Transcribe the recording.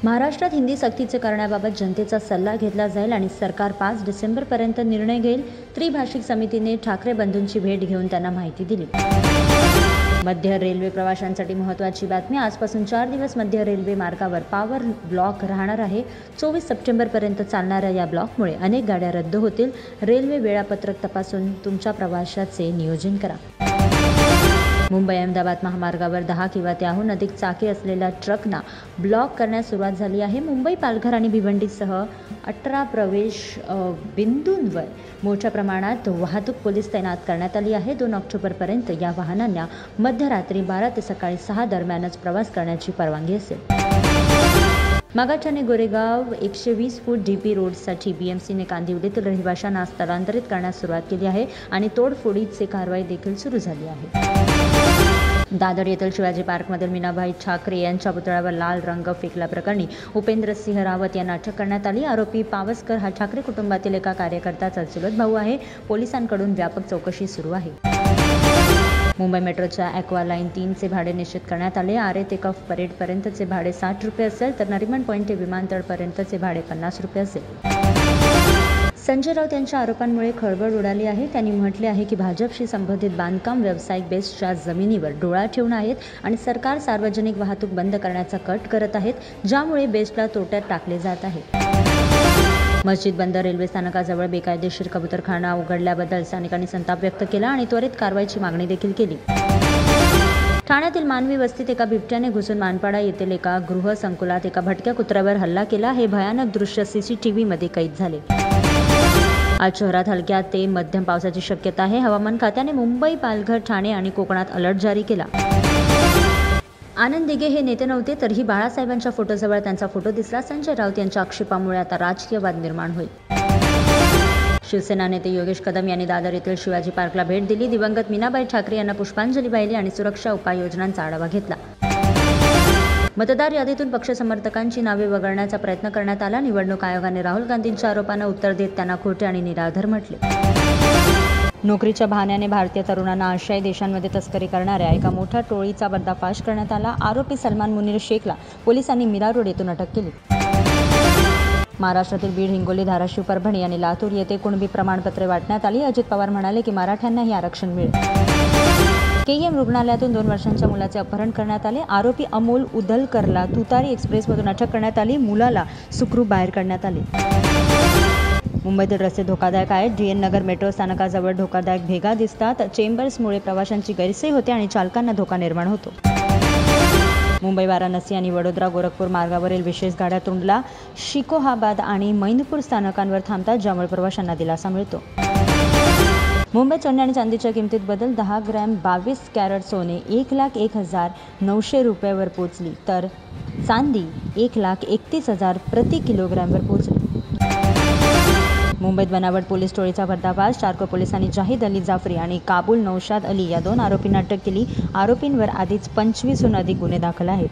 महाराष्ट्रात हिंदी सक्तीचे करण्याबाबत जनतेचा सल्ला घेतला जाईल आणि सरकार 5 डिसेंबरपर्यंत निर्णय घेईल. त्रिभाषिक समितीने ठाकरे बंधूंची भेट घेऊन त्यांना माहिती दिली. मध्य रेल्वे प्रवाशांसाठी महत्त्वाची बातमी. आजपासून 4 दिवस मध्य रेल्वे मार्गावर पॉवर ब्लॉक राहणार आहे. 24 सप्टेंबरपर्यंत चालणाऱ्या या ब्लॉकमुळे अनेक गाड्या रद्द होतील. रेल्वे वेळापत्रक तपासून तुमच्या प्रवासाचे नियोजन करा. मुंबई अहमदाबाद महामार्गावर 10 किंवा त्याहून अधिक चाके असलेल्या ट्रकना ब्लॉक करण्यास सुरुवात झाली आहे. मुंबई, पालघर आणि भिवंडीसह 18 प्रवेश बिंदूंवर मोठ्या प्रमाणात वाहतूक पोलीस तैनात करण्यात आली आहे. 2 ऑक्टोबरपर्यंत या वाहनांना मध्यरात्री 12 ते सकाळी 6 दरम्यानच प्रवास करण्याची परवानगी असेल. मागाठाणे गोरेगाव 120 फूट DP रोडसाठी BMCने कांदिवलीतील रहिवाशांना स्थलांतरित करण्यास सुरुवात केली आहे आणि तोडफोडीची कारवाई देखील सुरू झाली आहे. दादर येथील शिवाजी पार्कमधील मीनाभाई ठाकरे यांच्या पुतळ्यावर लाल रंग फेकल्याप्रकरणी उपेंद्रसिंह रावत यांना अटक करण्यात आली. आरोपी पावसकर हा ठाकरे कुटुंबातील एका कार्यकर्त्याचा चुलत भाऊ आहे. पोलिसांकडून व्यापक चौकशी सुरू आहे. मुंबई मेट्रोच्या ॲक्वा लाईन 3चे भाडे निश्चित करण्यात आले. आरे ते कफ परेडपर्यंतचे भाडे 60 रुपये असेल, तर नरिमन पॉईंट ते विमानतळपर्यंतचे भाडे 50 रुपये असेल. संजय राऊत यांच्या आरोपांमुळे खळबळ उडाली आहे. त्यांनी म्हटले आहे की भाजपशी संबंधित बांधकाम व्यावसायिक बेस्टच्या जमिनीवर डोळा ठेवून आहेत आणि सरकार सार्वजनिक वाहतूक बंद करण्याचा कट करत आहेत, ज्यामुळे बेस्टला तोट्यात टाकले जात आहे. मस्जिद बंद रेल्वे स्थानकाजवळ बेकायदेशीर कबूतरखाना उघडल्याबद्दल स्थानिकांनी संताप व्यक्त केला आणि त्वरित कारवाईची मागणी देखील केली. ठाण्यातील मानवी वस्तीत एका बिबट्याने घुसून मानपाडा येथील एका गृहसंकुलात एका भटक्या कुत्र्यावर हल्ला केला. हे भयानक दृश्य CCTVमध्ये कैद झाले. आज शहरात हलक्या ते मध्यम पावसाची शक्यता आहे. हवामान खात्याने मुंबई, पालघर, ठाणे आणि कोकणात अलर्ट जारी केला. आनंद दिघे हे नेते नव्हते, तरीही बाळासाहेबांच्या फोटोजवळ त्यांचा फोटो दिसला. संजय राऊत यांच्या आक्षेपामुळे आता राजकीय वाद निर्माण होईल. शिवसेना नेते योगेश कदम यांनी दादर येथील शिवाजी पार्कला भेट दिली. दिवंगत मीनाबाई ठाकरे यांना पुष्पांजली वाहिली आणि सुरक्षा उपाययोजनांचा आढावा घेतला. मतदार यादीतून पक्ष समर्थकांची नावे वगळण्याचा प्रयत्न करण्यात आला. निवडणूक आयोगाने राहुल गांधींच्या आरोपांना उत्तर देत त्यांना खोटे आणि निराधार म्हटले. नोकरीच्या बहाण्याने भारतीय तरुणांना आशियाई देशांमध्ये तस्करी करणाऱ्या एका मोठ्या टोळीचा पर्दाफाश करण्यात आला. आरोपी सलमान मुनीर शेखला पोलिसांनी मीरा रोड येथून अटक केली. महाराष्ट्रातील बीड, हिंगोली, धाराशिव, परभणी आणि लातूर येथे कुणबी प्रमाणपत्रे वाटण्यात आली. अजित पवार म्हणाले की मराठ्यांनाही आरक्षण मिळेल. KEM रुग्णालयातून 2 वर्षांच्या मुलाचे अपहरण करण्यात आले. आरोपी अमोल उदलकरला तुतारी एक्सप्रेसमधून अटक करण्यात आली. मुलाला सुखरूप बाहेर काढण्यात आले. मुंबईतील रस्ते धोकादायक आहेत. DN नगर मेट्रो स्थानकाजवळ धोकादायक भेगा दिसतात. चेंबर्समुळे प्रवाशांची गैरसोय होते आणि चालकांना धोका निर्माण होतो. मुंबई, वाराणसी आणि वडोदरा गोरखपूर मार्गावरील विशेष गाड्या तुंडला शिकोहाबाद आणि मैनपूर स्थानकांवर थांबतात, ज्यामुळे प्रवाशांना दिलासा मिळतो. मुंबईत सोने आणि चांदीच्या किमतीत बदल. 10 ग्रॅम 22 कॅरेट सोने 1,01,900 रुपयावर पोहोचली, तर चांदी 1,31,000 प्रति किलोग्रॅमवर पोहोचली. मुंबईत बनावट पोलीस टोळीचा पर्दाफाश. चारकोल पोलिसांनी जाहिद अली जाफरी आणि काबूल नौशाद अली या 2 आरोपींना अटक केली. आरोपींवर आधीच 25हून अधिक गुन्हे दाखल आहेत.